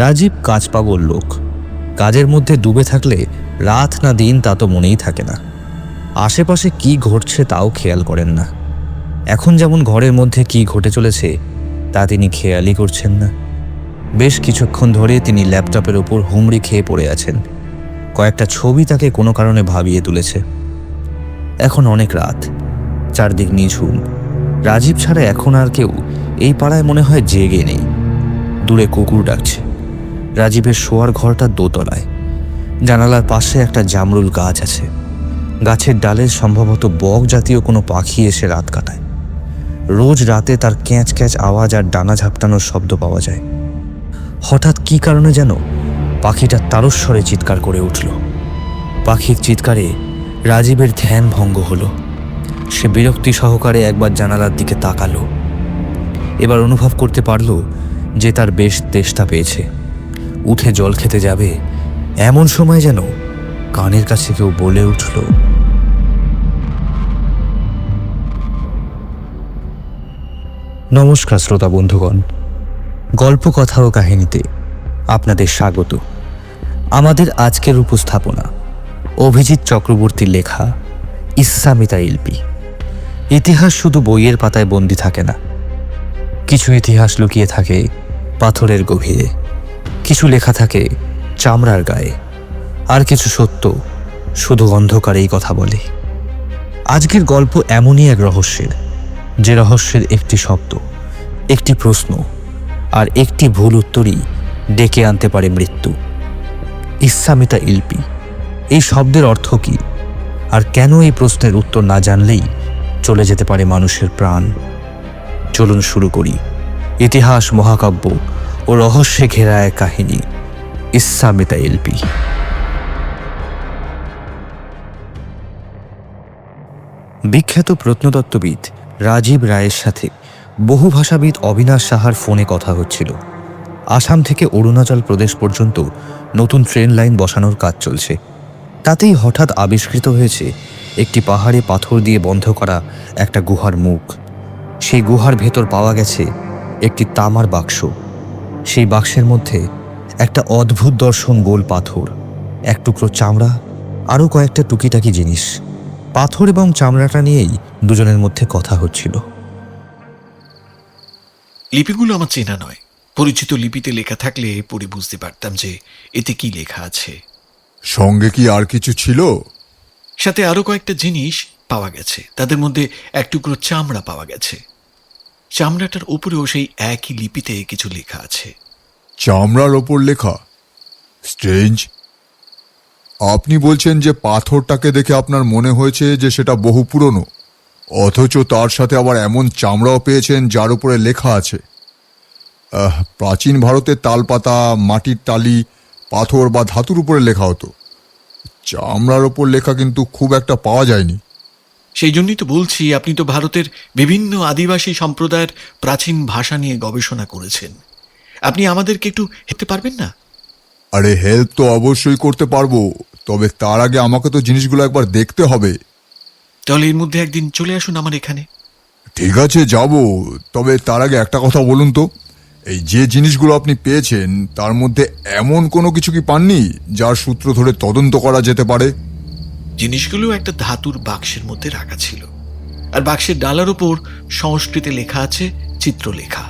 রাজীব কাজ পাগল লোক। কাজের মধ্যে ডুবে থাকলে রাত না দিন তা তো মনেই থাকে না। আশেপাশে কি ঘটছে তাও খেয়াল করেন না। এখন যেমন ঘরের মধ্যে কি ঘটে চলেছে তা তিনি খেয়ালই করছেন না। বেশ কিছুক্ষণ ধরে তিনি ল্যাপটপের ওপর হুমড়ি খেয়ে পড়ে আছেন। কয়েকটা ছবি তাকে কোনো কারণে ভাবিয়ে তুলেছে। এখন অনেক রাত, চারদিক নিঝুম। রাজীব ছাড়া এখন আর কেউ এই পাড়ায় মনে হয় জেগে নেই। দূরে কুকুর ডাকছে। রাজীবের শোয়ার ঘরটা দোতলায়। জানালার পাশে একটা জামরুল গাছ আছে। গাছের ডালে সম্ভবত বক জাতীয় কোনো পাখি এসে রাত কাটায়। রোজ রাতে তার ক্যাঁচ ক্যাঁচ আওয়াজ আর ডানা ঝাপটানোর শব্দ পাওয়া যায়। হঠাৎ কি কারণে যেন পাখিটা তারস্বরে চিৎকার করে উঠল। পাখির চিৎকারে রাজীবের ধ্যান ভঙ্গ হলো। সে বিরক্তি সহকারে একবার জানালার দিকে তাকালো। এবার অনুভব করতে পারল যে তার বেশ তেষ্টা পেয়েছে। উঠে জল খেতে যাবে, এমন সময় যেন কানের কাছে কেউ বলে উঠল, নমস্কার শ্রোতা বন্ধুগণ, গল্প কথা ও কাহিনীতে আপনাদের স্বাগত। আমাদের আজকের উপস্থাপনা অভিজিৎ চক্রবর্তীর লেখা ইসামিতা ইলপি। ইতিহাস শুধু বইয়ের পাতায় বন্দি থাকে না। কিছু ইতিহাস লুকিয়ে থাকে পাথরের গভীরে, কিছু লেখা থাকে চামড়ার গায়ে, আর কিছু সত্য শুধু অন্ধকারেই কথা বলে। আজকের গল্প এমনই এক রহস্যের, যে রহস্যের একটি শব্দ, একটি প্রশ্ন আর একটি ভুল উত্তরই ডেকে আনতে পারে মৃত্যু। ইসামিতা ইলপি, এই শব্দের অর্থ কি, আর কেন এই প্রশ্নের উত্তর না জানলেই চলে যেতে পারে মানুষের প্রাণ? চলুন শুরু করি ইতিহাস, মহাকাব্য ও রহস্যে ঘেরা এক কাহিনী, ইসামিতা ইলপি। বিখ্যাত প্রত্নতত্ত্ববিদ রাজীব রায়ের সাথে বহুভাষাবিদ অবিনাশ সাহার ফোনে কথা হচ্ছিল। আসাম থেকে অরুণাচল প্রদেশ পর্যন্ত নতুন ট্রেন লাইন বসানোর কাজ চলছে। তাতেই হঠাৎ আবিষ্কৃত হয়েছে একটি পাহাড়ে পাথর দিয়ে বন্ধ করা একটা গুহার মুখ। সেই গুহার ভেতর পাওয়া গেছে একটি তামার বাক্স। সেই বাক্সের মধ্যে একটা অদ্ভুত দর্শন গোল পাথর, এক টুকরো চামড়া, আরও কয়েকটা টুকিটাকি জিনিস। পাথর এবং চামড়াটা নিয়েই দুজনের মধ্যে কথা হচ্ছিল। লিপিগুলো আমার চেনা নয়। পরিচিত লিপিতে লেখা থাকলে পড়ে বুঝতে পারতাম যে এতে কি লেখা আছে। সঙ্গে কি আর কিছু ছিল? সাথে আরো কয়েকটা জিনিস পাওয়া গেছে। তাদের মধ্যে এক টুকরো চামড়া পাওয়া গেছে। চামড়াটার উপরেও সেই একই লিপিতে কিছু লেখা আছে। চামড়ার ওপর লেখা? স্ট্রেঞ্জ। আপনি বলছেন যে পাথরটাকে দেখে আপনার মনে হয়েছে যে সেটা বহু পুরনো, অথচ তার সাথে আবার এমন চামড়াও পেয়েছেন যার উপরে লেখা আছে। প্রাচীন ভারতে তালপাতা, মাটির টালি, পাথর বা ধাতুর উপরে লেখা হতো। চামড়ার ওপর লেখা কিন্তু খুব একটা পাওয়া যায়নি। সেই জন্যই তো বলছি, আপনি তো ভারতের বিভিন্ন আদিবাসী সম্প্রদায়ের প্রাচীন ভাষা নিয়ে গবেষণা করেছেন। আপনি আমাদেরকে একটু হেঁটে পারবেন না? আরে হেল্প তো অবশ্যই করতে পারবো, তবে তার আগে আমাকে তো জিনিসগুলো একবার দেখতে হবে। তাহলে এর মধ্যে একদিন চলে আসুন আমার এখানে। ঠিক আছে, যাব। তবে তার আগে একটা কথা বলুন তো, এই যে জিনিসগুলো আপনি পেয়েছেন তার মধ্যে এমন কোনো কিছু কি পাননি যার সূত্র ধরে তদন্ত করা যেতে পারে? জিনিসগুলো একটা ধাতুর বাক্সের মধ্যে রাখা ছিল, আর বাক্সের ডালার উপর সংস্কৃতে লেখা আছে চিত্রলেখা।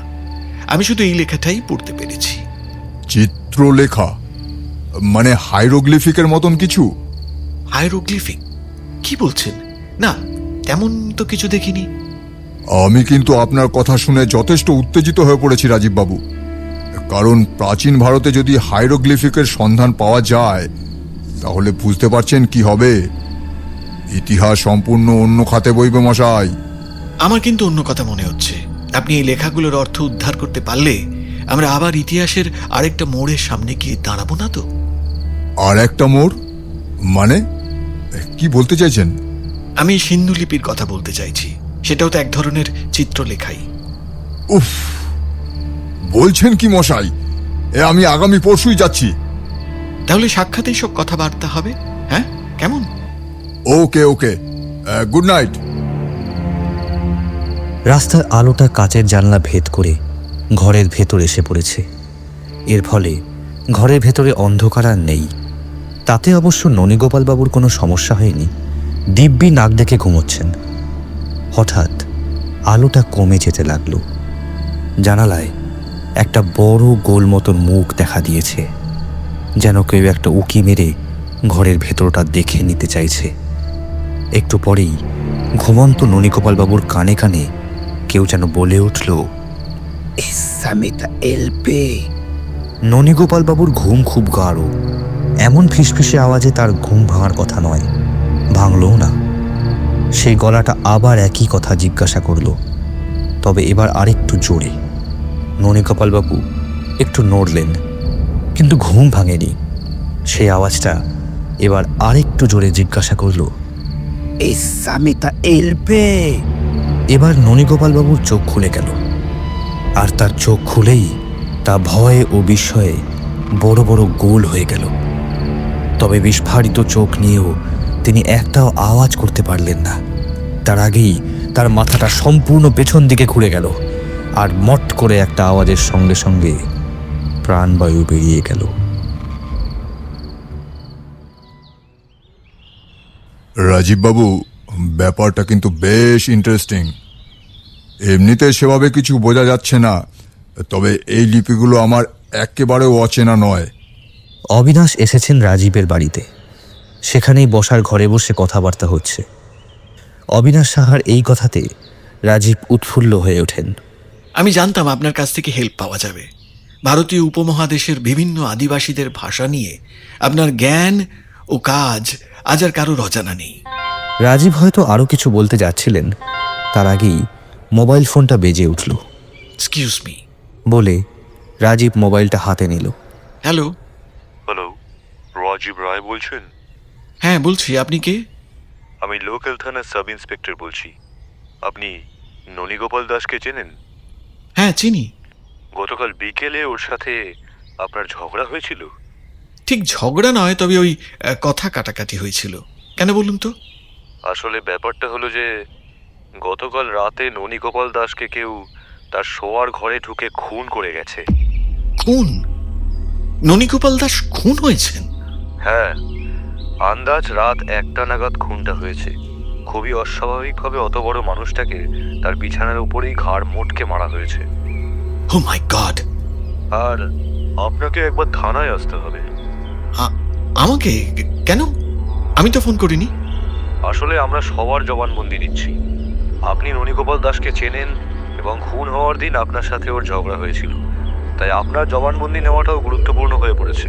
আমি শুধু এই লেখাটাই পড়তে পেরেছি। চিত্রলেখা মানে হাইরোগ্লিফিকের মতন কিছু? হাইরোগ্লিফিক? কি বলছেন? না, তেমন তো কিছু দেখিনি। আমি কিন্তু আপনার কথা শুনে যথেষ্ট উত্তেজিত হয়ে পড়েছি রাজীব বাবু, কারণ প্রাচীন ভারতে যদি হাইরোগ্লিফিকের সন্ধান পাওয়া যায় তাহলে বুঝতে পারছেন কি হবে। ইতিহাস সম্পূর্ণ অন্য খাতে বইবে মশাই। আমার কিন্তু অন্য কথা মনে হচ্ছে। আপনি এই লেখাগুলোর অর্থ উদ্ধার করতে পারলে আমরা আবার ইতিহাসের আরেকটা মোড়ের সামনে গিয়ে দাঁড়াবো না তো? আর একটা মোড় মানে কি বলতে চাইছেন? আমি সিন্ধু লিপির কথা বলতে চাইছি। সেটাও তো এক ধরনের চিত্রলেখাই। উফ, বলছেন কি মশাই? আমি আগামী পরশুই যাচ্ছি। তাহলে সাক্ষাতেই সব কথাবার্তা হবে। হ্যাঁ, কেমন? ওকে ওকে, গুড নাইট। রাস্তার আলোটা কাচের জানলা ভেদ করে ঘরের ভেতর এসে পড়েছে। এর ফলে ঘরের ভেতরে অন্ধকার আর নেই। তাতে অবশ্য ননীগোপালবাবুর কোনো সমস্যা হয়নি। দিব্যি নাক ডেকে ঘুমোচ্ছেন। হঠাৎ আলোটা কমে যেতে লাগলো। জানালায় একটা বড় গোল মতন মুখ দেখা দিয়েছে, যেন কেউ একটা উকি মেরে ঘরের ভেতরটা দেখে নিতে চাইছে। একটু পরেই ঘুমন্ত ননীগোপালবাবুর কানে কানে কেউ যেন বলে উঠল, ননীগোপালবাবুর ঘুম খুব গাঢ়। এমন ফিসফিসে আওয়াজে তার ঘুম ভাঙার কথা নয়, ভাঙলও না। সেই গলাটা আবার একই কথা জিজ্ঞাসা করল, তবে এবার আরেকটু জোরে। ননীগোপালবাবু একটু নড়লেন, কিন্তু ঘুম ভাঙেনি। সেই আওয়াজটা এবার আরেকটু জোরে জিজ্ঞাসা করল, এবার ননীগোপালবাবুর চোখ খুলে গেল। আর তার চোখ খুলেই তা ভয়ে ও বিস্ময়ে বড় বড় গোল হয়ে গেল। তবে বিস্ফারিত চোখ নিয়েও তিনি একটাও আওয়াজ করতে পারলেন না। তার আগেই তার মাথাটা সম্পূর্ণ পেছন দিকে ঘুরে গেল, আর মট করে একটা আওয়াজের সঙ্গে সঙ্গে প্রাণবায়ু বেরিয়ে গেল। রাজীববাবু, ব্যাপারটা কিন্তু বেশ ইন্টারেস্টিং। এমনিতে সেভাবে কিছু বোঝা যাচ্ছে না, তবে এই লিপিগুলো আমার একেবারেও অচেনা নয়। অবিনাশ এসেছেন রাজীবের বাড়িতে। সেখানেই বসার ঘরে বসে কথাবার্তা হচ্ছে। অবিনাশ সাহার এই কথাতে রাজীব উৎফুল্ল হয়ে ওঠেন। আমি জানতাম আপনার কাছ থেকে হেল্প পাওয়া যাবে। ভারতীয় উপমহাদেশের বিভিন্ন আদিবাসীদের ভাষা নিয়ে আপনার জ্ঞান ও কাজ আজ আর কারোর অজানা নেই। রাজীব হয়তো আরও কিছু বলতে যাচ্ছিলেন, তার আগেই মোবাইল ফোনটা বেজে উঠল। এক্সকিউজ মি বলে রাজীব মোবাইলটা হাতে নিল। হ্যালো। হ্যালো, রাজীব রায় বলছেন? হ্যাঁ বলছি, আপনি কে? আমি লোকাল থানার সাব ইন্সপেক্টর বলছি। আপনি ননীগোপাল দাসকে চেনেন? হ্যাঁ চিনি। গতকাল বিকেলে ওর সাথে আপনার ঝগড়া হয়েছিল? ঠিক ঝগড়া নয়, তবে ওই কথা কাটাকাটি হয়েছিল। কেন বলুন তো? আসলে ব্যাপারটা হলো যে গতকাল রাতে ননীগোপাল দাসকে কেউ তার শোয়ার ঘরে ঢুকে খুন করে গেছে। খুন? ননীগোপাল দাস খুন হয়েছেন? হ্যাঁ, আন্দাজ রাত 1টা নাগাদ খুনটা হয়েছে। খুবই অস্বাভাবিকভাবে অত বড় মানুষটাকে তার বিছানার উপরেই ঘাড় মোটকে মারা হয়েছে। ও মাই গড! আর আপনাকে একবার থানায় আসতে হবে। আমাকে? কেন? আমি তো ফোন করিনি। আসলে আমরা সবার জবানবন্দি দিচ্ছি। আপনি ননীগোপাল দাসকে চেনেন এবং খুন হওয়ার দিন আপনার সাথে ওর ঝগড়া হয়েছিল, তাই আপনার জবানবন্দি নেওয়াটাও গুরুত্বপূর্ণ হয়ে পড়েছে।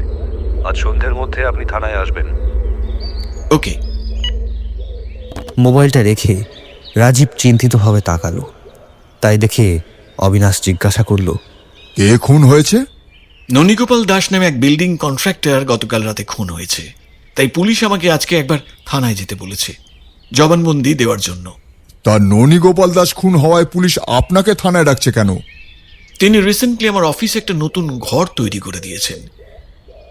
আজ সন্ধ্যের মধ্যে আপনি থানায় আসবেন। ওকে। মোবাইলটা রেখে রাজীব চিন্তিতভাবে তাকালো। তাই দেখে অবিনাশ জিজ্ঞাসা করল, কে খুন হয়েছে? ননীগোপাল দাস নামে এক বিল্ডিং কন্ট্রাক্টর গতকাল রাতে খুন হয়েছে। তাই পুলিশ আমাকে আজকে একবার থানায় যেতে বলেছে জবানবন্দি দেওয়ার জন্য। তা ননীগোপাল দাস খুন হওয়ায় পুলিশ আপনাকে থানায় ডাকছে কেন? তিনি রিসেন্টলি আমার অফিসে একটা নতুন ঘর তৈরি করে দিয়েছেন,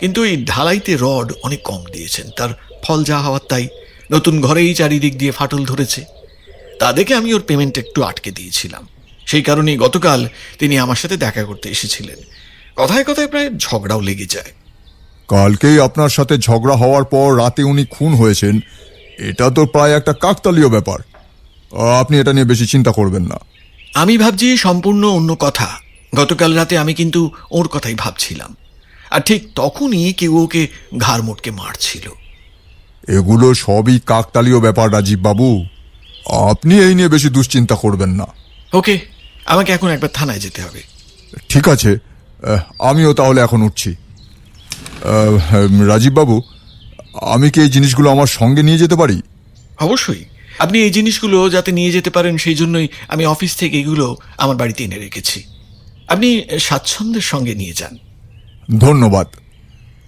কিন্তু এই ঢালাইতে রড অনেক কম দিয়েছেন। তার ফল যা হওয়ার তাই, নতুন ঘরেই চারিদিক দিয়ে ফাটল ধরেছে। তা দেখে আমি ওর পেমেন্ট একটু আটকে দিয়েছিলাম। সেই কারণেই গতকাল তিনি আমার সাথে দেখা করতে এসেছিলেন। কথায় কথায় প্রায় ঝগড়াও লেগে যায়। কালকেই আপনার সাথে ঝগড়া হওয়ার পর রাতে উনি খুন হয়েছেন, এটা তো প্রায় একটা কাকতালীয় ব্যাপার। আপনি এটা নিয়ে বেশি চিন্তা করবেন না। আমি ভাবছি সম্পূর্ণ অন্য কথা। গতকাল রাতে আমি কিন্তু ওর কথাই ভাবছিলাম, আর ঠিক তখনই কেউ ওকে ঘাড় মোটকে মারছিল। এগুলো সবই কাকতালীয় ব্যাপার রাজীব বাবু, আপনি এই নিয়ে বেশি দুশ্চিন্তা করবেন না। ওকে, আমাকে এখন একবার থানায় যেতে হবে। ঠিক আছে, আমিও তাহলে এখন উঠছি। রাজীব বাবু, আমি কি এই জিনিসগুলো আমার সঙ্গে নিয়ে যেতে পারি? অবশ্যই, আপনি এই জিনিসগুলো যাতে নিয়ে যেতে পারেন সেই জন্যই আমি অফিস থেকে এগুলো আমার বাড়িতে এনে রেখেছি। আপনি স্বাচ্ছন্দ্যের সঙ্গে নিয়ে যান। ধন্যবাদ,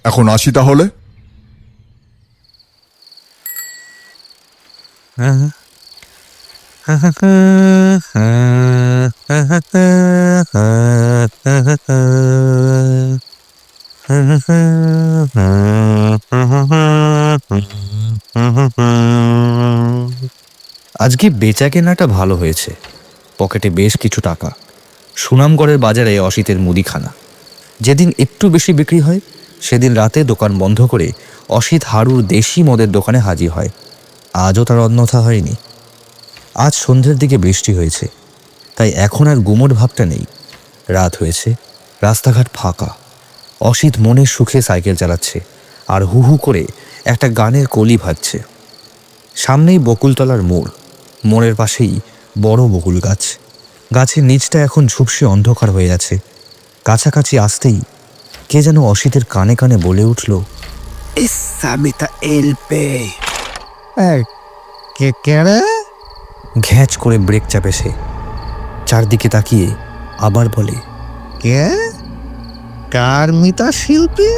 এখন আসি তাহলে। আজকে বেচা কেনাটা ভালো হয়েছে। পকেটে বেশ কিছু টাকা। সুনামগড়ের বাজারে অসিতের মুদিখানা। যেদিন একটু বেশি বিক্রি হয় সেদিন রাতে দোকান বন্ধ করে অসিত হারুর দেশি মদের দোকানে হাজির হয়। আজও তার অন্যথা হয়নি। আজ সন্ধ্যের দিকে বৃষ্টি হয়েছে, তাই এখন আর গুমোট ভাবটা নেই। রাত হয়েছে, রাস্তাঘাট ফাঁকা। অসিত মনের সুখে সাইকেল চালাচ্ছে আর হু হু করে একটা গানের কলি ভাজছে। সামনেই বকুলতলার মোড়, মোড়ের পাশেই বড় বকুল গাছ। গাছের নিচটা এখন ঝুপসে অন্ধকার হয়ে আছে। কাছাকাছি আসতেই কে যেন অসিতের কানে কানে বলে উঠল, ঘ্যাঁচ করে ব্রেক চাপে সে। চারদিকে তাকিয়ে আবার বলে, কে? কার মিতা শিল্পী?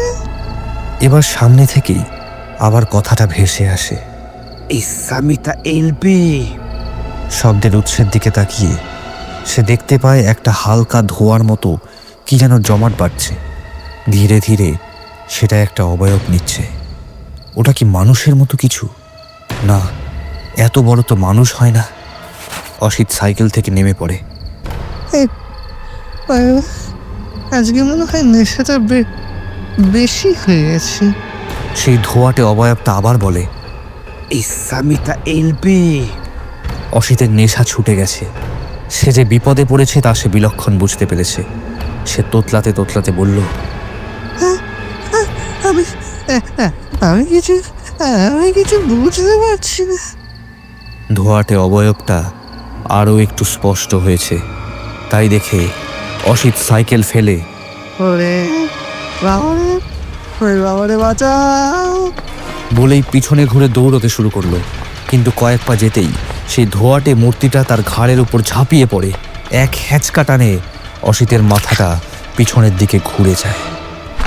এবার সামনে থেকেই আবার কথাটা ভেসে আসে, ইসামিতা এলপি। শব্দের উৎসের দিকে তাকিয়ে সে দেখতে পায় একটা হালকা ধোঁয়ার মতো কি যেন জমাট বাড়ছে। ধীরে ধীরে সেটা একটা অবয়ব নিচ্ছে। ওটা কি মানুষের মতো কিছু? না, এত বড় তো মানুষ হয় না। অসিত সাইকেল থেকে নেমে পড়ে। আজকে মনে হয় নেশাটা বেশি হয়ে গেছে। সেই ধোঁয়াটে অবয়বটা আবার বলে, ইসামিতা এলপি। অসিতের নেশা ছুটে গেছে। সে যে বিপদে পড়েছে তা সে বিলক্ষণ বুঝতে পেরেছে। সে তোতলাতে তোতলাতে বলল, আমি আমি কিছু আমি কিছু বুঝতে পারছি না। ধোঁয়াটে অবয়বটা আরও একটু স্পষ্ট হয়েছে। তাই দেখে অসিত সাইকেল ফেলে ওরে বাবারে, ওরে বাবারে বাঁচাও বলেই পিছনে ঘুরে দৌড়তে শুরু করলো। কিন্তু কয়েক পা যেতেই সেই ধোঁয়াটে মূর্তিটা তার ঘাড়ের উপর ঝাঁপিয়ে পড়ে। এক হ্যাঁচকা টানে অসিতের মাথাটা পিছনের দিকে ঘুরে যায়।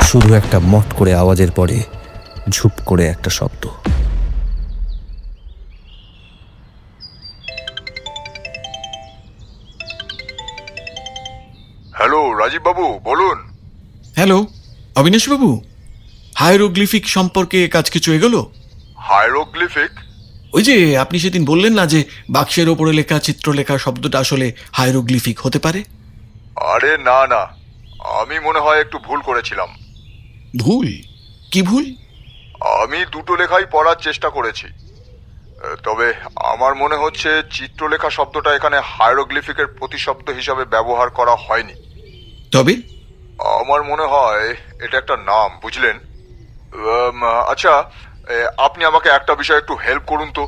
শুধু একটা মট করে আওয়াজের পরে ঝুপ করে একটা শব্দ। হ্যালো রাজীব বাবু, বলুন। হ্যালো অবিনাশবাবু, হায়ারোগ্লিফিক সম্পর্কে কাজ কিছু এগোলো? হায়ারোগ্লিফিক? ওই যে আপনি সেদিন বললেন না যে বাক্সের ওপরে লেখা চিত্রলেখা শব্দটা আসলে হায়ারোগ্লিফিক হতে পারে। আরে না না, আমি মনে হয় একটু ভুল করেছিলাম। ভুল? কি ভুল? আমি দুটো লেখাই পড়ার চেষ্টা করেছি, তবে আমার মনে হচ্ছে চিত্রলেখা শব্দটা এখানে হায়ারোগ্লিফিকের প্রতিশব্দ হিসাবে ব্যবহার করা হয়নি। তবে আমার মনে হয় এটা একটা নাম, বুঝলেন? আচ্ছা, আপনি আমাকে একটা বিষয় একটু হেল্প করুন তো।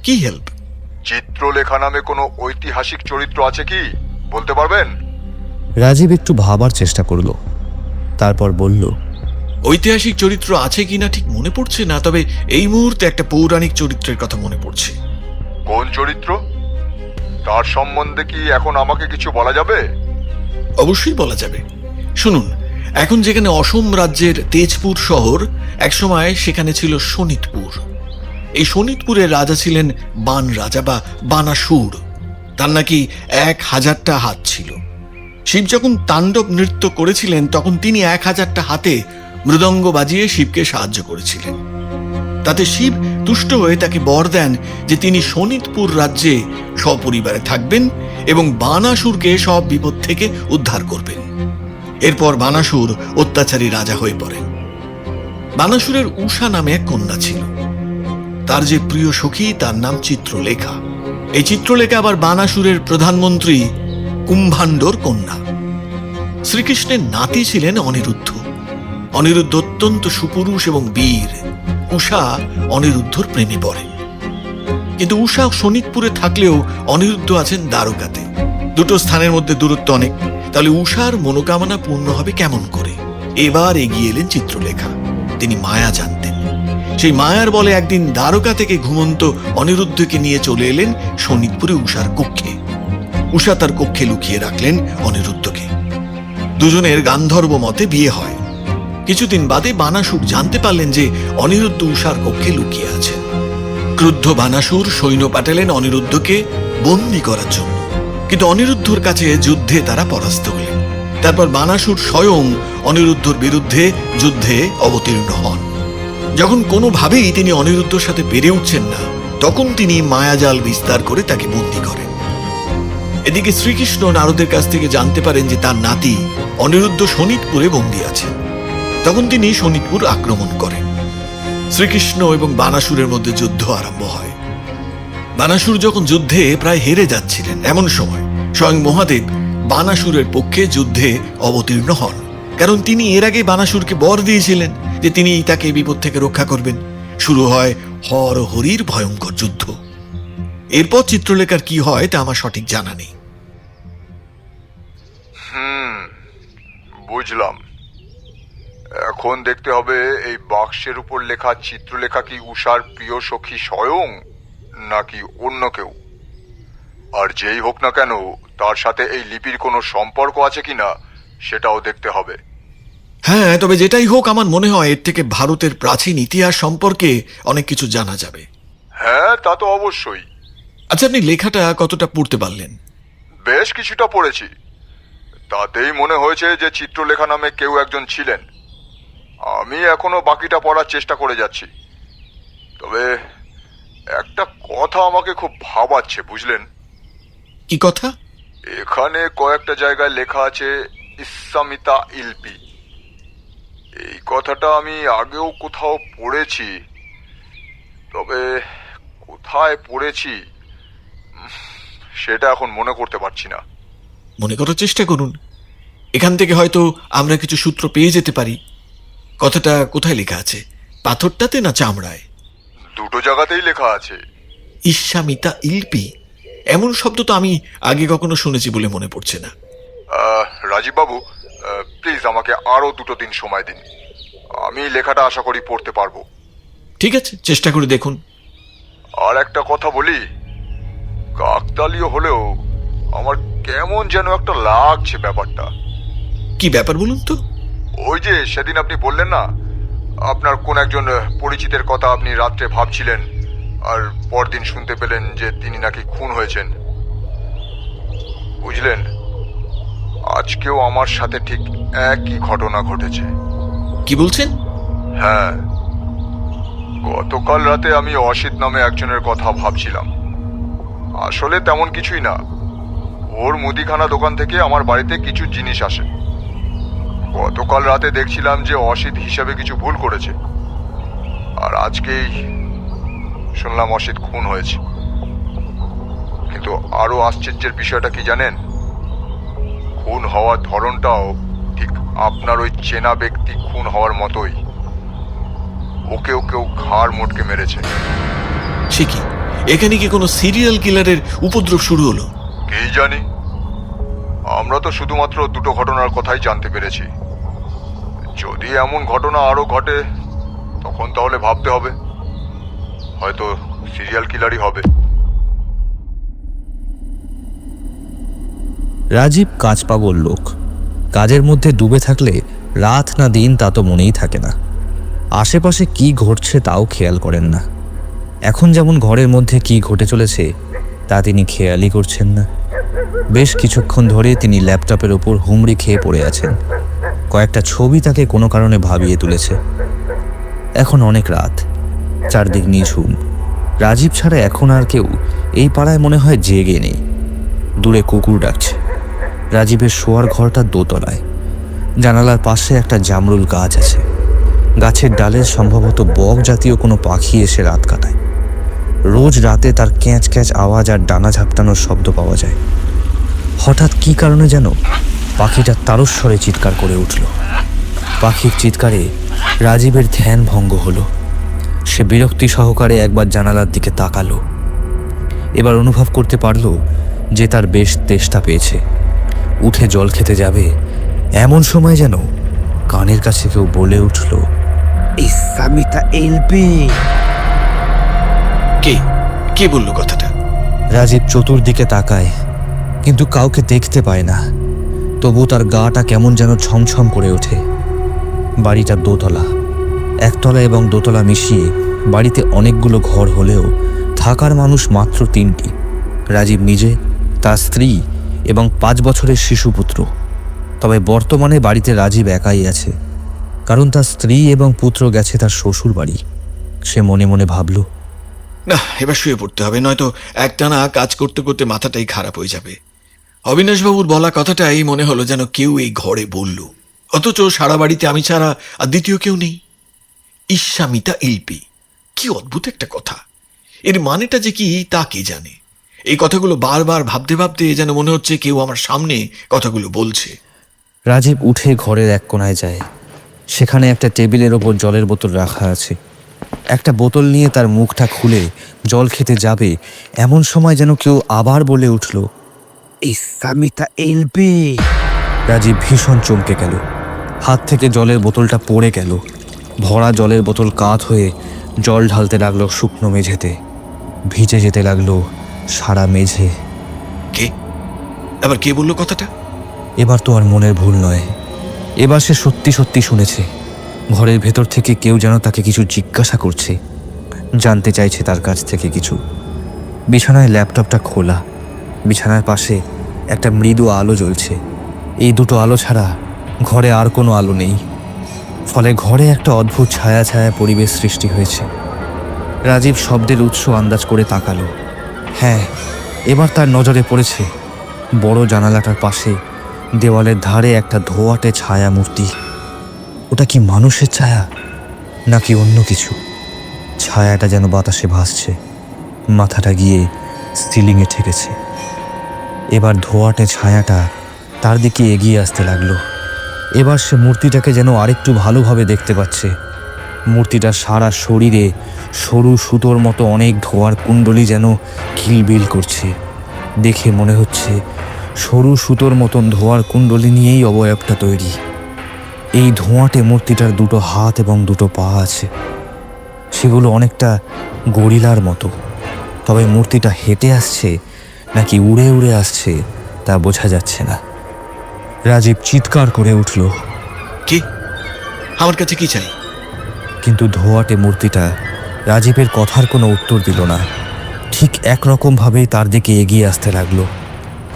কি হেল্প? চিত্রলেখা নামে কোনো ঐতিহাসিক চরিত্র আছে কি, বলতে পারবেন? রাজীব একটু ভাবার চেষ্টা করলো, তারপর বলল, ঐতিহাসিক চরিত্র আছে কিনা ঠিক মনে পড়ছে না, তবে এই মুহূর্তে একটা পৌরাণিক চরিত্রের কথা মনে পড়ছে। কোন চরিত্র? তার সম্বন্ধে কি এখন আমাকে কিছু বলা যাবে? অবশ্যই বলা যাবে। শুনুন, এখন যেখানে অসম রাজ্যের তেজপুর শহর, একসময় সেখানে ছিল শোণিতপুর। এই শোণিতপুরের রাজা ছিলেন বান রাজা বা বানাসুর। তার নাকি 1000টা হাত ছিল। শিব যখন তাণ্ডব নৃত্য করেছিলেন তখন তিনি 1000টা হাতে মৃদঙ্গ বাজিয়ে শিবকে সাহায্য করেছিলেন। তাতে শিব তুষ্ট হয়ে তাকে বর দেন যে তিনি শোণিতপুর রাজ্যে সপরিবারে থাকবেন এবং বানাসুরকে সব বিপদ থেকে উদ্ধার করবেন। এরপর বানাসুর অত্যাচারী রাজা হয়ে পড়েন। বানাসুরের উষা নামে এক কন্যা ছিল। তার যে প্রিয় সখী, তার নাম চিত্রলেখা। এই চিত্রলেখা আবার বানাসুরের প্রধানমন্ত্রী কুম্ভাণ্ডর কন্যা। শ্রীকৃষ্ণের নাতি ছিলেন অনিরুদ্ধ। অনিরুদ্ধ অত্যন্ত সুপুরুষ এবং বীর। উষা অনিরুদ্ধর প্রেমে পড়েন। কিন্তু উষা শোণিতপুরে থাকলেও অনিরুদ্ধ আছেন দ্বারকাতে। দুটো স্থানের মধ্যে দূরত্ব অনেক, তাহলে উষার মনোকামনা পূর্ণ হবে কেমন করে? এবার এগিয়ে এলেন চিত্রলেখা। তিনি মায়া জানতেন। সেই মায়ার বলে একদিন দ্বারকা থেকে ঘুমন্ত অনিরুদ্ধকে নিয়ে চলে এলেন শোণিতপুরে উষার কক্ষে। উষা তার কক্ষে লুকিয়ে রাখলেন অনিরুদ্ধকে। দুজনের গান্ধর্ব মতে বিয়ে হয়। কিছুদিন বাদে বানাসুর জানতে পারলেন যে অনিরুদ্ধ উষার কক্ষে লুকিয়ে আছেন। ক্রুদ্ধ বানাসুর সৈন্য পাঠালেন অনিরুদ্ধকে বন্দী করার জন্য, কিন্তু অনিরুদ্ধর কাছে যুদ্ধে তারা পরাস্ত হলেন। তারপর বানাসুর স্বয়ং অনিরুদ্ধর বিরুদ্ধে যুদ্ধে অবতীর্ণ হন। যখন কোনোভাবেই তিনি অনিরুদ্ধর সাথে পেরে উঠছেন না, তখন তিনি মায়াজাল বিস্তার করে তাকে বন্দী করেন। এদিকে শ্রীকৃষ্ণ নারদের কাছ থেকে জানতে পারেন যে তার নাতি অনিরুদ্ধ শোণিতপুরে বন্দী আছেন। তখন তিনি শোনিতপুর আক্রমণ করেন। শ্রীকৃষ্ণ এবং বানাসুরের মধ্যে যুদ্ধ আরম্ভ হয়। বানাসুর যখন যুদ্ধে প্রায় হেরে যাচ্ছিলেন, এমন সময় স্বয়ং মহাদেব বানাসুরের পক্ষে যুদ্ধে অবতীর্ণ হন, কারণ তিনি এর আগে বানাসুরকে বর দিয়েছিলেন যে তিনি তাকে বিপদ থেকে রক্ষা করবেন। শুরু হয় হর ও হরির ভয়ঙ্কর যুদ্ধ। এরপর চিত্রলেখার কি হয় তা আমার সঠিক জানা নেই। বুঝলাম। এখন দেখতে হবে এই বাক্সের উপর লেখা চিত্রলেখা কি উষার প্রিয় সখী স্বয়ং নাকি অন্য কেউ। আর যেই হোক না কেন তার সাথে এই লিপির কোনো সম্পর্ক আছে কিনা সেটাও দেখতে হবে। হ্যাঁ, তবে যেটাই হোক আমার মনে হয় এর থেকে ভারতের প্রাচীন ইতিহাস সম্পর্কে অনেক কিছু জানা যাবে। হ্যাঁ, তা তো অবশ্যই। আচ্ছা, আপনি লেখাটা কতটা পড়তে পারলেন? বেশ কিছুটা পড়েছি। তাতেই মনে হয়েছে যে চিত্রলেখা নামে কেউ একজন ছিলেন। আমি এখনো বাকিটা পড়ার চেষ্টা করে যাচ্ছি। তবে একটা কথা আমাকে খুব ভাবাচ্ছে, বুঝলেন? কি কথা? এখানে কয়েকটা জায়গায় লেখা আছে ইসামিতা ইলপি। এই কথাটা আমি আগেও কোথাও পড়েছি, তবে কোথায় পড়েছি সেটা এখন মনে করতে পারছি না। মনে করার চেষ্টা করুন। এখান থেকে হয়তো আমরা কিছু সূত্র পেয়ে যেতে পারি। কথাটা কোথায় লেখা আছে, পাথরটাতে না চামড়ায়? দুটো জায়গাতেই লেখা আছে। ইসামিতা ইলপি, এমন শব্দ তো আমি আগে কখনো শুনেছি বলে মনে পড়ছে না। রাজীব বাবু, প্লিজ আমাকে আরো 2 দিন সময় দিন। আমি লেখাটা আশা করি পড়তে পারবো। ঠিক আছে, চেষ্টা করে দেখুন। আর একটা কথা বলি, কাকতালীয় হলেও আমার কেমন যেন একটা লাগছে ব্যাপারটা। কি ব্যাপার বলুন তো? ওই যে সেদিন আপনি বললেন না, আপনার কোন একজন পরিচিতের কথা আপনি রাত্রে ভাবছিলেন, আর পরদিন শুনতে পেলেন যে তিনি নাকি খুন হয়েছেন। বুঝলেন, আজকেও আমার সাথে ঠিক একই ঘটনা ঘটেছে। কি বলছেন? হ্যাঁ, গতকাল রাতে আমি অসিত নামে একজনের কথা ভাবছিলাম। আসলে তেমন কিছুই না, ওর মুদিখানা দোকান থেকে আমার বাড়িতে কিছু জিনিস আসে। গতকাল রাতে দেখছিলাম যে অসিত হিসাবে কিছু ভুল করেছে, আর আজকেই শুনলাম অসিত খুন হয়েছে। কিন্তু আরো আশ্চর্যের বিষয়টা কি জানেন? খুন হওয়ার ধরনটাও ঠিক আপনার ওই চেনা ব্যক্তি খুন হওয়ার মতোই। ওকেও কেউ ঘাড় মোটকে মেরেছে। সে কি, এখানে কি কোনো সিরিয়াল কিলারের উপদ্রব শুরু হলো? কি জানি, আমরা তো শুধুমাত্র 2টো ঘটনার কথাই জানতে পেরেছি। যদি এমন ঘটনা আরো ঘটে তখন তাহলে ভাবতে হবে, হয়তো সিরিয়াল কিলারই হবে। রাজীব কাজ পাগল লোক। কাজের মধ্যে ডুবে থাকলে রাত না দিন তা তো মনেই থাকে না। আশেপাশে কি ঘটছে তাও খেয়াল করেন না। এখন যেমন ঘরের মধ্যে কি ঘটে চলেছে তা তিনি খেয়ালই করছেন না। বেশ কিছুক্ষণ ধরে তিনি ল্যাপটপের ওপর হুমড়ি খেয়ে পড়ে আছেন। কয়েকটা ছবি তাকে কোনো কারণে ভাবিয়ে তুলেছে। এখন অনেক রাত, চারদিক নিঝুম। রাজীব ছাড়া এখন আর কেউ এই পাড়ায় মনে হয় জেগে নেই। দূরে কুকুর ডাকছে। রাজীবের শোয়ার ঘরটা দোতলায়। জানালার পাশে একটা জামরুল গাছ আছে। গাছের ডালে সম্ভবত বক জাতীয় কোনো পাখি এসে রাত কাটায়। রোজ রাতে তার ক্যাঁচ ক্যাঁচ আওয়াজ আর ডানা ঝাপটানোর শব্দ পাওয়া যায়। হঠাৎ কি কারণে যেন পাখিটা তারস্বরে চিৎকার করে উঠল। পাখির চিৎকারে রাজীবের ধ্যান ভঙ্গ হলো। সে বিরক্তি সহকারে একবার জানালার দিকে তাকালো। এবার অনুভব করতে পারল যে তার বেশ তেষ্টা পেয়েছে। উঠে জল খেতে যাবে, এমন সময় যেন কানের কাছে কেউ বলে উঠল, ইসামিতা ইলপি। কে কে বলল কথাটা? রাজীব চতুর্দিকে তাকায়, কিন্তু কাউকে দেখতে পায় না। তবু তার গাটা কেমন যেন ছমছম করে ওঠে। বাড়িটা দোতলা। একতলা এবং দোতলা মিশিয়ে বাড়িতে অনেকগুলো ঘর হলেও থাকার মানুষ মাত্র 3টি। রাজীব নিজে, তার স্ত্রী এবং 5 বছরের শিশুপুত্র। তবে বর্তমানে বাড়িতে রাজীব একাই আছে, কারণ তার স্ত্রী এবং পুত্র গেছে তার শ্বশুর বাড়ি। সে মনে মনে ভাবল, না, এবার শুয়ে পড়তে হবে, নয়তো একটানা কাজ করতে করতে মাথাটাই খারাপ হয়ে যাবে। অবিনাশবাবুর বলা কথাটাই মনে হলো যেন কেউ এই ঘরে বলল। অথচ সারা বাড়িতে আমি ছাড়া আর দ্বিতীয় কেউ নেই। ঈশামিতা এলপি, কি অদ্ভুত একটা কথা। এর মানেটা যে কি তা কে জানে। এই কথাগুলো বারবার ভাবতে ভাবতে যেন মনে হচ্ছে কেউ আমার সামনে কথাগুলো বলছে। রাজীব উঠে ঘরের এক কোণায় যায়। সেখানে একটা টেবিলের ওপর জলের বোতল রাখা আছে। একটা বোতল নিয়ে তার মুখটা খুলে জল খেতে যাবে, এমন সময় যেন কেউ আবার বলে উঠল, ঈশামিতা এলপি। রাজীব ভীষণ চমকে গেল। হাত থেকে জলের বোতলটা পড়ে গেল। ভরা জলের বোতল কাত হয়ে জল ঢালতে লাগলো শুকনো মেঝেতে। ভিজে যেতে লাগলো সারা মেঝে। কে আবার কে বললো কথাটা? এবার তো আর মনের ভুল নয়। এবার সে সত্যি সত্যি শুনেছে। ঘরের ভেতর থেকে কেউ যেন তাকে কিছু জিজ্ঞাসা করছে, জানতে চাইছে তার কাছ থেকে কিছু। বিছানায় ল্যাপটপটা খোলা। বিছানার পাশে একটা মৃদু আলো জ্বলছে। এই দুটো আলো ছাড়া ঘরে আর কোনো আলো নেই। ফলে ঘরে একটা অদ্ভুত ছায়া ছায়া পরিবেশ সৃষ্টি হয়েছে। রাজীব শব্দের উৎস আন্দাজ করে তাকালো। হ্যাঁ, এবার তার নজরে পড়েছে বড় জানালাটার পাশে দেওয়ালের ধারে একটা ধোঁয়াটে ছায়া মূর্তি। ওটা কি মানুষের ছায়া নাকি অন্য কিছু? ছায়াটা যেন বাতাসে ভাসছে, মাথাটা গিয়ে সিলিংয়ে ঠেকেছে। এবার ধোঁয়াটে ছায়াটা তার দিকে এগিয়ে আসতে লাগলো। এবার সে মূর্তিটাকে যেন আরেকটু ভালোভাবে দেখতে পাচ্ছে। মূর্তিটা সারা শরীরে সরু সুতোর মতো অনেক ধোঁয়ার কুণ্ডলি যেন কিলবিল করছে। দেখে মনে হচ্ছে সরু সুতোর মতন ধোঁয়ার কুণ্ডলি নিয়েই অবয়বটা তৈরি। এই ধোঁয়াটে মূর্তিটার দুটো হাত এবং দুটো পা আছে। সেগুলো অনেকটা গরিলার মতো। তবে মূর্তিটা হেঁটে আসছে নাকি উড়ে উড়ে আসছে তা বোঝা যাচ্ছে না। রাজীব চিৎকার করে উঠল, কে? আমার কাছে কি চাই? কিন্তু ধোঁয়াটে মূর্তিটা রাজীবের কথার কোনো উত্তর দিল না। ঠিক একরকমভাবেই তার দিকে এগিয়ে আসতে লাগলো।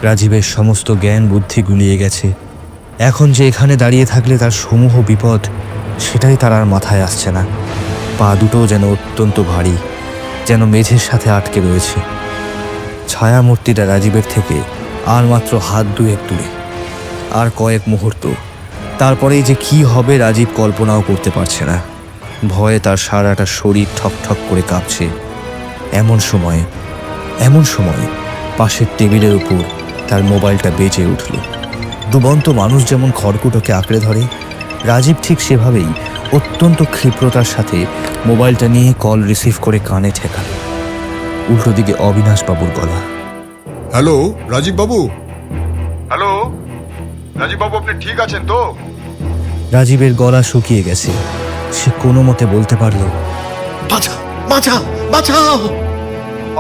রাজীবের সমস্ত জ্ঞান বুদ্ধি গুলিয়ে গেছে। এখন যে এখানে দাঁড়িয়ে থাকলে তার সমূহ বিপদ, সেটাই তার আর মাথায় আসছে না। পা দুটোও যেন অত্যন্ত ভারী, যেন মেঝের সাথে আটকে রয়েছে। ছায়া মূর্তিটা রাজীবের থেকে আর মাত্র হাত দুয়েক দূরে। আর কয়েক মুহূর্ত, তারপরেই যে কি হবে রাজীব কল্পনাও করতে পারছে না। ভয়ে তার সারাটা শরীর ঠক ঠক করে কাঁপছে। এমন সময় পাশের টেবিলের উপর তার মোবাইলটা বেজে উঠল। ডুবন্ত মানুষ যেমন খড়কুটোকে আঁকড়ে ধরে, রাজীব ঠিক সেভাবেই অত্যন্ত ক্ষিপ্রতার সাথে মোবাইলটা নিয়ে কল রিসিভ করে কানে ঠেকাল। উল্টো দিকে অবিনাশবাবুর গলা। হ্যালো রাজীব বাবু। হ্যালো রাজীব বাবু, আপনি ঠিক আছেন তো? রাজীবের গলা শুকিয়ে গেছে। সে কোনো মতে বলতে পারল, বাঁচাও, বাঁচাও, বাঁচাও।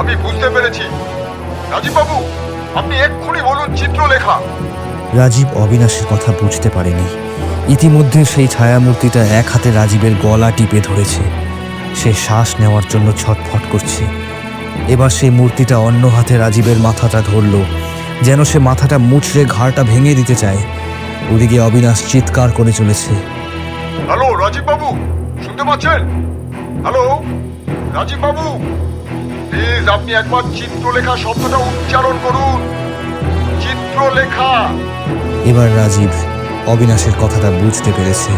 আমি বুঝতে পেরেছি রাজীব বাবু, আপনি এক্ষুনি বলুন চিত্রলেখা। রাজীব অবিনাশের কথা বুঝতে পারেনি। ইতিমধ্যে সেই ছায়ামূর্তিটা এক হাতে রাজীবের গলা টিপে ধরেছে। সে শ্বাস নেওয়ার জন্য ছটফট করছে। এবার সেই মূর্তিটা অন্য হাতে রাজীবের মাথাটা ধরল, যেন সে মাথাটা মুচড়ে ঘাড়টা ভেঙে দিতে চায়। ওদিকে অবিনাশ চিৎকার করে চলেছে, হ্যালো রাজীব বাবু, শুনতে পাচ্ছেন? হ্যালো রাজীব বাবু, প্লিজ আপনি একবার চিত্রলেখা শব্দটা উচ্চারণ করুন। চিত্রলেখা। এবার রাজীব অবিনাশের কথাটা বুঝতে পেরেছে।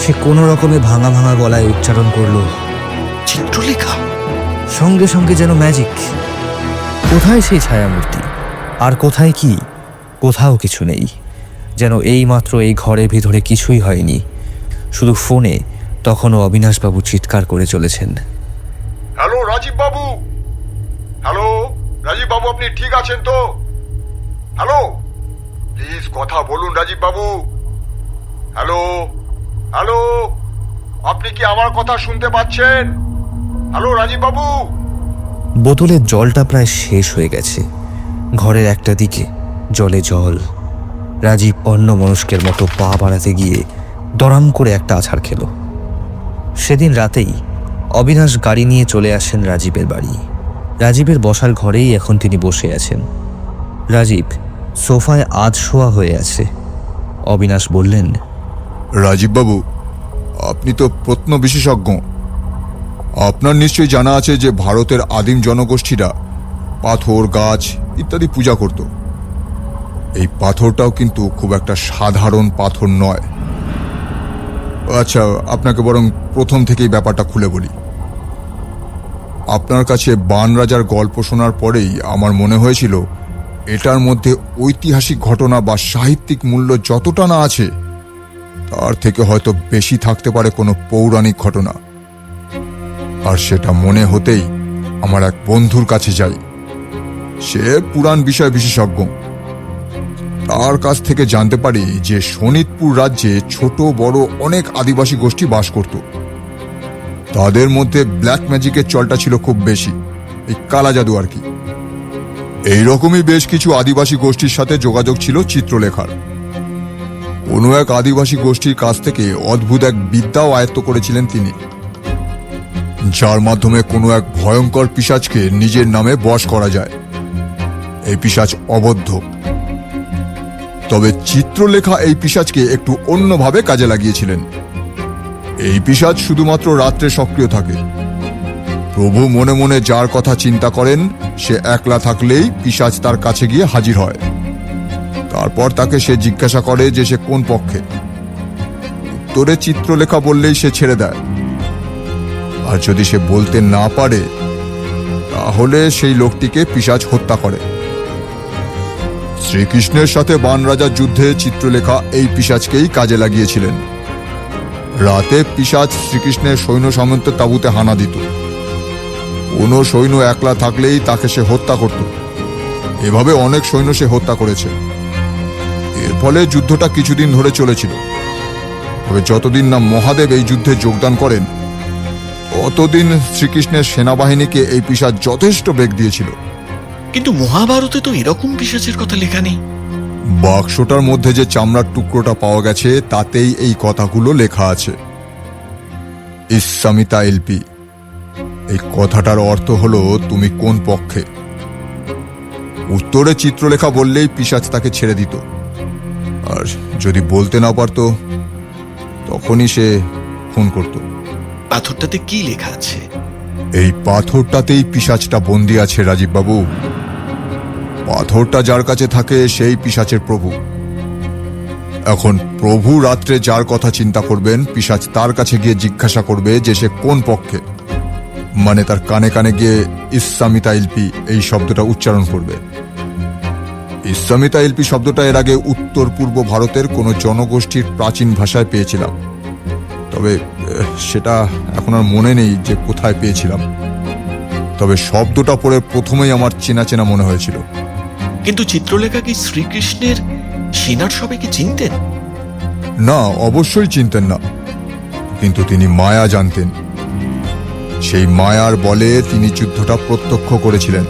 সে কোনো রকমে ভাঙা ভাঙা গলায় উচ্চারণ করলো, চিত্রলেখা। সঙ্গে সঙ্গে যেন ম্যাজিক। কোথায় সেই ছায়ামূর্তি আর কোথায় কি? কোথাও কিছু নেই। যেন এইমাত্র এই ঘরের ভিতরে কিছুই হয়নি। শুধু ফোনে তখনও অবিনাশবাবু চিৎকার করে চলেছেন, হ্যালো রাজীব বাবু। হ্যালো রাজীব বাবু, আপনি ঠিক আছেন তো? হ্যালো, প্লিজ কথা বলুন রাজীব বাবু। হ্যালো হ্যালো, আপনি কি আমার কথা শুনতে পাচ্ছেন? হ্যালো রাজীব বাবু। বোতলের জলটা প্রায় শেষ হয়ে গেছে। ঘরের একটা দিকে জলে জল। রাজীব অন্য মনস্কের মতো পা বাড়াতে গিয়ে দরাম করে একটা আছাড় খেল। সেদিন রাতেই অবিনাশ গাড়ি নিয়ে চলে আসেন রাজীবের বাড়ি। রাজীবের বসার ঘরেই এখন তিনি বসে আছেন। রাজীব সোফায় আধশোয়া হয়ে আছে। অবিনাশ বললেন, রাজীব বাবু, আপনি তো প্রত্ন বিশেষজ্ঞ। আপনার নিশ্চয়ই জানা আছে যে ভারতের আদিম জনগোষ্ঠীরা পাথর, গাছ ইত্যাদি পূজা করত। এই পাথরটাও কিন্তু খুব একটা সাধারণ পাথর নয়। আচ্ছা, আপনাকে বরং প্রথম থেকেই ব্যাপারটা খুলে বলি। আপনার কাছে বান রাজার গল্প শোনার পরেই আমার মনে হয়েছিল এটার মধ্যে ঐতিহাসিক ঘটনা বা সাহিত্যিক মূল্য যতটা না আছে, তার থেকে হয়তো বেশি থাকতে পারে কোনো পৌরাণিক ঘটনা। আর সেটা মনে হতেই আমার এক বন্ধুর কাছে যাই। সে পুরাণ বিষয় বিশেষজ্ঞ। তার কাছ থেকে জানতে পারি যে শোনিতপুর রাজ্যে ছোট বড় অনেক আদিবাসী গোষ্ঠী বাস করত। তাদের মধ্যে ব্ল্যাক ম্যাজিকের চলটা ছিল খুব বেশি, এই কালা জাদু আর কি। এইরকমই বেশ কিছু আদিবাসী গোষ্ঠীর সাথে যোগাযোগ ছিল চিত্রলেখার। কোনো এক আদিবাসী গোষ্ঠীর কাছ থেকে অদ্ভুত এক বিদ্যাও আয়ত্ত করেছিলেন তিনি, যার মাধ্যমে কোনো এক ভয়ঙ্কর পিশাচকে নিজের নামে বশ করা যায়। এই পিশাচ অবদ্ধ। তবে চিত্রলেখা এই পিশাচকে একটু অন্যভাবে কাজে লাগিয়েছিলেন। এই পিশাচ শুধুমাত্র রাত্রে সক্রিয় থাকে। প্রভু মনে মনে যার কথা চিন্তা করেন, সে একলা থাকলেই পিশাচ তার কাছে গিয়ে হাজির হয়। তারপর তাকে সে জিজ্ঞাসা করে যে সে কোন পক্ষে। উত্তরে চিত্রলেখা বললেই সে ছেড়ে দেয়। আর যদি সে বলতে না পারে, তাহলে সেই লোকটিকে পিশাচ হত্যা করে। শ্রীকৃষ্ণের সাথে বান রাজার যুদ্ধে চিত্রলেখা এই পিশাচকেই কাজে লাগিয়েছিলেন। রাতে পিশাচ শ্রীকৃষ্ণের সৈন্য সামন্তের তাঁবুতে হানা দিত। কোনো সৈন্য একলা থাকলেই তাকে সে হত্যা করত। এভাবে অনেক সৈন্য সে হত্যা করেছে। এর ফলে যুদ্ধটা কিছুদিন ধরে চলেছিল। তবে যতদিন না মহাদেব এই যুদ্ধে যোগদান করেন, ততদিন শ্রীকৃষ্ণের সেনাবাহিনীকে এই পিশাচ যথেষ্ট বেগ দিয়েছিল। কিন্তু মহাভারতে তো এরকম পিশাচের কথা লেখা নেই। বাক্সটার মধ্যে যে চামড়ার টুকরোটা পাওয়া গেছে, তাতেই এই কথাগুলো লেখা আছে। ইসামিতা এলপি। এই কথাটার অর্থ হলো তুমি কোন পক্ষে। উত্তরে চিত্রলেখা বললেই পিশাচ তাকে ছেড়ে দিত। আর যদি বলতে না পারত, তখনই সে খুন করত। পাথরটাতে কি লেখা আছে? এই পাথরটাতেই পিশাচটা বন্দি আছে রাজীব বাবু। পাথরটা যার কাছে থাকে সেই পিশাচের প্রভু। এখন প্রভু রাত্রে যার কথা চিন্তা করবেন, পিশাচ তার কাছে গিয়ে জিজ্ঞাসা করবে যে সে কোন পক্ষে। মানে তার কানে কানে গিয়ে ইসামিতা ইলপি এই শব্দটা উচ্চারণ করবে। ইসামিতা ইলপি শব্দটা এর আগে উত্তর পূর্ব ভারতের কোনো জনগোষ্ঠীর প্রাচীন ভাষায় পেয়েছিলাম। তবে সেটা এখন আর মনে নেই যে কোথায় পেয়েছিলাম। তবে শব্দটা পড়ে প্রথমেই আমার চেনা চেনা মনে হয়েছিল। কিন্তু চিত্রলেখা কি শ্রীকৃষ্ণের সেনার সবাইকে চিনতেন? না, অবশ্যই চিনতেন না। কিন্তু তিনি মায়া জানতেন। সেই মায়ার বলে তিনি যুদ্ধটা প্রত্যক্ষ করেছিলেন।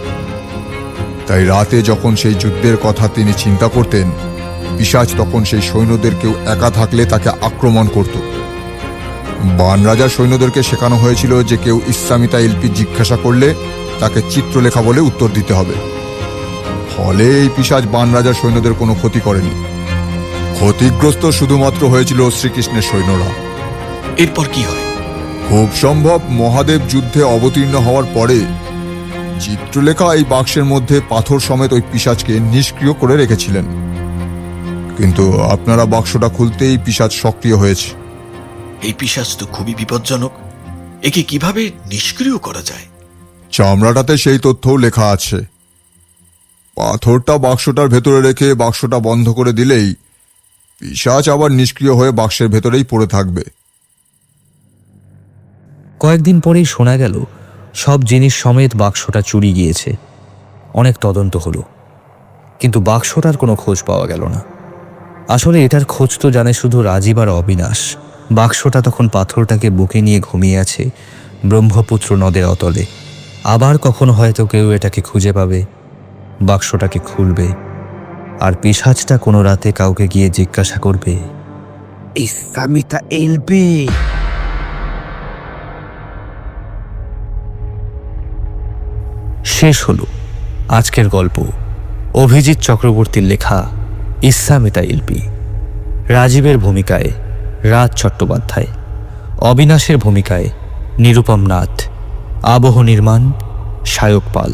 তাই রাতে যখন সেই যুদ্ধের কথা তিনি চিন্তা করতেন, পিশাচ তখন সেই সৈন্যদের কেউ একা থাকলে তাকে আক্রমণ করত। বান রাজার সৈন্যদেরকে শেখানো হয়েছিল যে কেউ ইসামিতা এলপি জিজ্ঞাসা করলে তাকে চিত্রলেখা বলে উত্তর দিতে হবে। ফলে এই পিশাচ বান রাজার সৈন্যদের কোনো ক্ষতি করেনি। ক্ষতিগ্রস্ত শুধুমাত্র হয়েছিল শ্রীকৃষ্ণের সৈন্যরা। এরপর কি হয়? খুব সম্ভব মহাদেব যুদ্ধে অবতীর্ণ হওয়ার পরে চিত্রলেখা এই বাক্সের মধ্যে পাথর সমেত ওই পিশাচকে নিষ্ক্রিয় করে রেখেছিলেন। কিন্তু আপনারা বাক্সটা খুলতেই পিশাচ সক্রিয় হয়েছে। এই পিশাচ তো খুবই বিপজ্জনক। একে কিভাবে নিষ্ক্রিয় করা যায়? চামড়াটাতে সেই তথ্যও লেখা আছে। পাথরটা বাক্সটার ভেতরে রেখে বাক্সটা বন্ধ করে দিলেই পিশাচ আবার নিষ্ক্রিয় হয়ে বাক্সের ভেতরেই পড়ে থাকবে। কয়েকদিন পরেই শোনা গেল সব জিনিস সমেত বাক্সটা চুরি গিয়েছে। অনেক তদন্ত হলো, কিন্তু বাক্সটার কোনো খোঁজ পাওয়া গেল না। আসলে এটার খোঁজ তো জানে শুধু রাজীব আর অবিনাশ। বাক্সটা তখন পাথরটাকে বুকে নিয়ে ঘুমিয়ে আছে ব্রহ্মপুত্র নদের অতলে। আবার কখনো হয়তো কেউ এটাকে খুঁজে পাবে, বাক্সটাকে খুলবে, আর পিশাচটা কোনো রাতে কাউকে গিয়ে জিজ্ঞাসা করবে, ইসামিতা এলপি। শেষ হলো আজকের গল্প। অভিজিৎ চক্রবর্তীর লেখা ইসামিতা এলপি। রাজীবের ভূমিকায় রাজ চট্টোপাধ্যায়, অবিনাশের ভূমিকায় নিরুপম নাথ, আবহ নির্মাণ সায়ক পাল,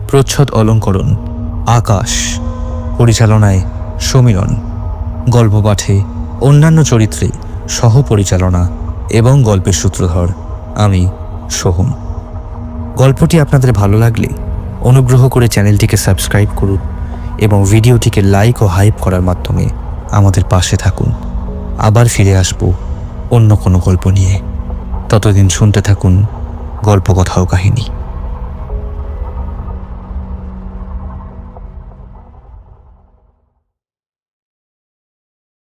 প্রচ্ছদ অলঙ্করণ আকাশ, পরিচালনায় সমীরণ, গল্প পাঠে অন্যান্য চরিত্রে সহ পরিচালনা এবং গল্পের সূত্রধর আমি সোহম। গল্পটি আপনাদের ভালো লাগলে অনুগ্রহ করে চ্যানেলটিকে সাবস্ক্রাইব করুন এবং ভিডিওটিকে লাইক ও হাইপ করার মাধ্যমে আমাদের পাশে থাকুন। আবার ফিরে আসব অন্য কোনো গল্প নিয়ে। ততদিন শুনতে থাকুন গল্প, কথা ও কাহিনী।